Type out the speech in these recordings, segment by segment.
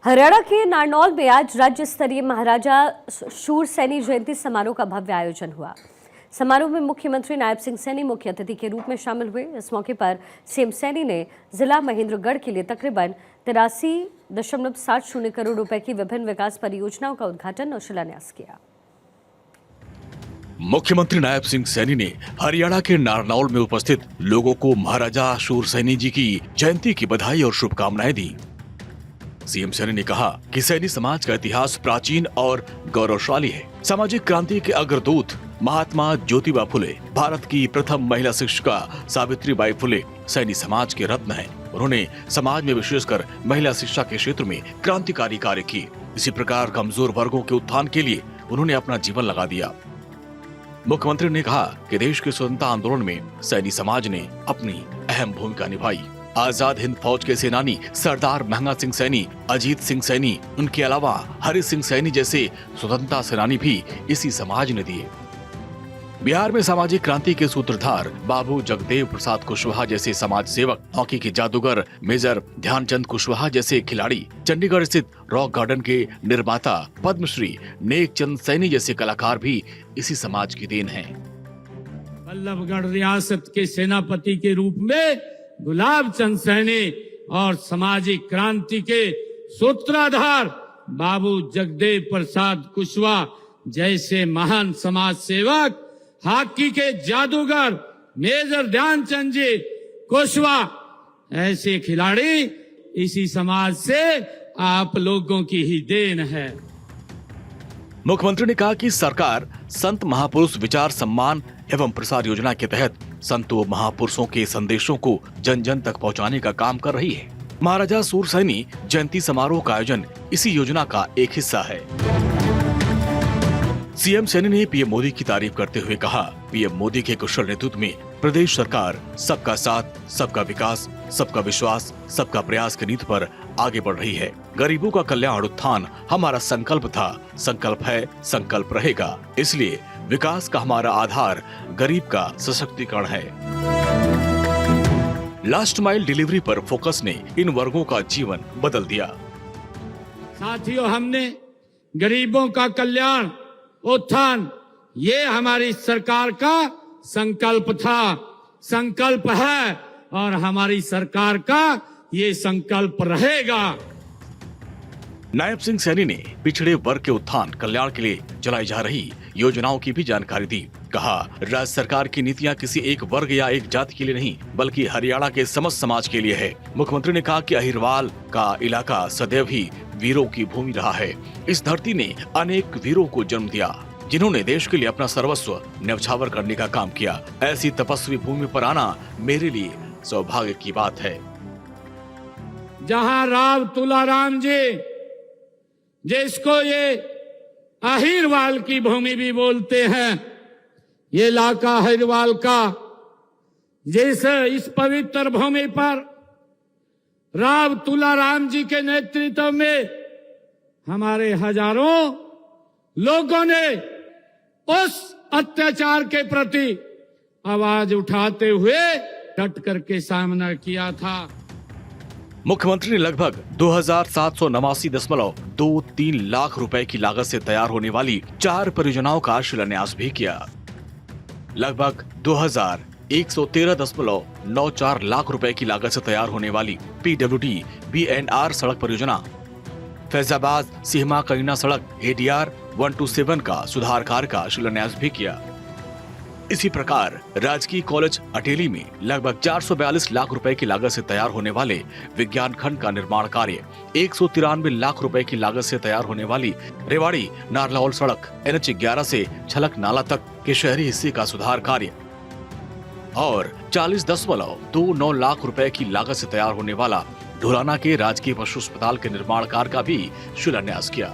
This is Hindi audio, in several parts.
हरियाणा के नारनौल में आज राज्य स्तरीय महाराजा शूरसैनी जयंती समारोह का भव्य आयोजन हुआ। समारोह में मुख्यमंत्री नायब सिंह सैनी मुख्य अतिथि के रूप में शामिल हुए। इस मौके पर सीएम सैनी ने जिला महेंद्रगढ़ के लिए तकरीबन 83.70 करोड़ रुपए की विभिन्न विकास परियोजनाओं का उद्घाटन और शिलान्यास किया। मुख्यमंत्री नायब सिंह सैनी ने हरियाणा के नारनौल में उपस्थित लोगों को महाराजा शूरसैनी जी की जयंती की बधाई और शुभकामनाएं दी। सीएम सैनी ने कहा कि सैनी समाज का इतिहास प्राचीन और गौरवशाली है। सामाजिक क्रांति के अग्रदूत महात्मा ज्योतिबा फुले, भारत की प्रथम महिला शिक्षिका सावित्रीबाई फुले सैनी समाज के रत्न हैं। उन्होंने समाज में विशेषकर महिला शिक्षा के क्षेत्र में क्रांतिकारी कार्य किए। इसी प्रकार कमजोर वर्गों के उत्थान के लिए उन्होंने अपना जीवन लगा दिया। मुख्यमंत्री ने कहा कि देश के स्वतंत्रता आंदोलन में सैनी समाज ने अपनी अहम भूमिका निभाई। आजाद हिंद फौज के सेनानी सरदार महंगा सिंह सैनी, अजीत सिंह सैनी, उनके अलावा हरि सिंह सैनी जैसे स्वतंत्रता सेनानी भी इसी समाज ने दिए। बिहार में सामाजिक क्रांति के सूत्रधार बाबू जगदेव प्रसाद कुशवाहा जैसे समाज सेवक, हॉकी के जादूगर मेजर ध्यानचंद कुशवाहा जैसे खिलाड़ी, चंडीगढ़ स्थित रॉक गार्डन के निर्माता पद्मश्री नेक चंद सैनी जैसे कलाकार भी इसी समाज की देन हैं। बल्लभगढ़ रियासत के सेनापति के रूप में गुलाब चंद सैनी और सामाजिक क्रांति के सूत्रधार बाबू जगदेव प्रसाद कुशवाहा जैसे महान समाज सेवक, हॉकी के जादूगर मेजर ध्यानचंद जी कुशवाहा ऐसे खिलाड़ी इसी समाज से आप लोगों की ही देन है। मुख्यमंत्री ने कहा कि सरकार संत महापुरुष विचार सम्मान एवं प्रसार योजना के तहत संतों महापुरुषों के संदेशों को जन जन तक पहुंचाने का काम कर रही है। महाराजा शूरसैनी जयंती समारोह का आयोजन इसी योजना का एक हिस्सा है। सीएम सैनी ने पीएम मोदी की तारीफ करते हुए कहा, पीएम मोदी के कुशल नेतृत्व में प्रदेश सरकार सबका साथ, सबका विकास, सबका विश्वास, सबका प्रयास की नीति पर आगे बढ़ रही है। गरीबों का कल्याण उत्थान हमारा संकल्प था, संकल्प है, संकल्प रहेगा। इसलिए विकास का हमारा आधार गरीब का सशक्तिकरण है। लास्ट माइल डिलीवरी पर फोकस ने इन वर्गों का जीवन बदल दिया। साथियों, हमने गरीबों का कल्याण उत्थान ये हमारी सरकार का संकल्प था, संकल्प है और हमारी सरकार का ये संकल्प रहेगा। नायब सिंह सैनी ने पिछड़े वर्ग के उत्थान कल्याण के लिए चलाई जा रही योजनाओं की भी जानकारी दी। कहा, राज्य सरकार की नीतियां किसी एक वर्ग या एक जाति के लिए नहीं बल्कि हरियाणा के समस्त समाज के लिए है। मुख्यमंत्री ने कहा कि अहिरवाल का इलाका सदैव ही वीरों की भूमि रहा है। इस धरती ने अनेक वीरों को जन्म दिया जिन्होंने देश के लिए अपना सर्वस्व न्यौछावर करने का काम किया। ऐसी तपस्वी भूमि पर आना मेरे लिए सौभाग्य की बात है। जहां राव तुलाराम जी, जिसको ये अहिरवाल की भूमि भी बोलते हैं, ये इलाका अहिरवाल का, जैसे इस पवित्र भूमि पर राव तुलाराम जी के नेतृत्व में हमारे हजारों लोगों ने उस अत्याचार के प्रति आवाज उठाते हुए डट करके सामना किया था। मुख्यमंत्री ने लगभग 2789.23 लाख रुपए की लागत से तैयार होने वाली 4 परियोजनाओं का शिलान्यास भी किया। लगभग 2113.94 लाख रुपए की लागत से तैयार होने वाली PWD BNR सड़क परियोजना, फैजाबाद सिहमा करीना सड़क ADR 127 का सुधार कार्य का शिलान्यास भी किया। इसी प्रकार राजकीय कॉलेज अटेली में लगभग 442 लाख रुपए की लागत से तैयार होने वाले विज्ञान खंड का निर्माण कार्य, 193 लाख रुपए की लागत से तैयार होने वाली रेवाड़ी नारनौल सड़क NH11 से छलक नाला तक के शहरी हिस्से का सुधार कार्य और 40.29 लाख रुपए की लागत से तैयार होने वाला ढुलाना के राजकीय पशु अस्पताल के निर्माण कार्य का भी शिलान्यास किया।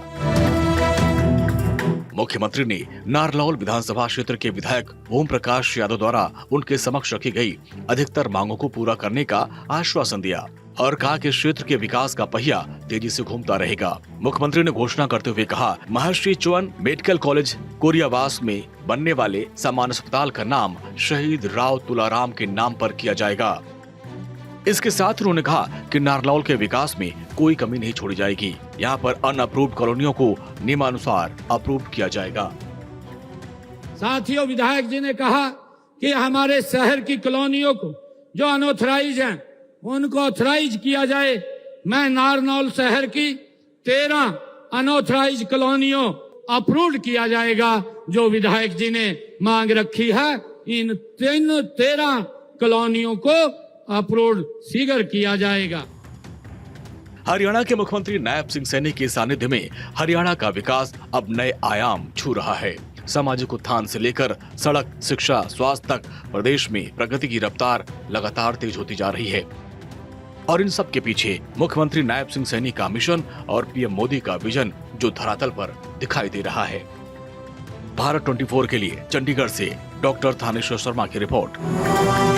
मुख्यमंत्री ने नारनौल विधानसभा क्षेत्र के विधायक ओम प्रकाश यादव द्वारा उनके समक्ष रखी गई अधिकतर मांगों को पूरा करने का आश्वासन दिया और कहा कि क्षेत्र के विकास का पहिया तेजी से घूमता रहेगा। मुख्यमंत्री ने घोषणा करते हुए कहा, महर्षि चौहान मेडिकल कॉलेज कोरियावास में बनने वाले सामान्य अस्पताल का नाम शहीद राव तुलाराम के नाम पर किया जाएगा। इसके साथ उन्होंने कहा कि नारनौल के विकास में कोई कमी नहीं छोड़ी जाएगी। यहाँ पर अनअप्रूव्ड कॉलोनियों को नियमानुसार अप्रूव किया जाएगा। साथियों, विधायक जी ने कहा कि हमारे शहर की कॉलोनियों को जो अनऑथराइज हैं उनको ऑथराइज किया जाए। मैं नारनौल शहर की 13 अनऑथराइज कॉलोनियों अप्रूव्ड किया जाएगा। जो विधायक जी ने मांग रखी है, इन 13 कॉलोनियों को अप्रूव्ड शीघ्र किया जाएगा। हरियाणा के मुख्यमंत्री नायब सिंह सैनी के सानिध्य में हरियाणा का विकास अब नए आयाम छू रहा है। सामाजिक उत्थान से लेकर सड़क, शिक्षा, स्वास्थ्य तक प्रदेश में प्रगति की रफ्तार लगातार तेज होती जा रही है। और इन सब के पीछे मुख्यमंत्री नायब सिंह सैनी का मिशन और पीएम मोदी का विजन जो धरातल पर दिखाई दे रहा है। भारत 24 के लिए चंडीगढ़ से डॉक्टर थानेश्वर शर्मा की रिपोर्ट।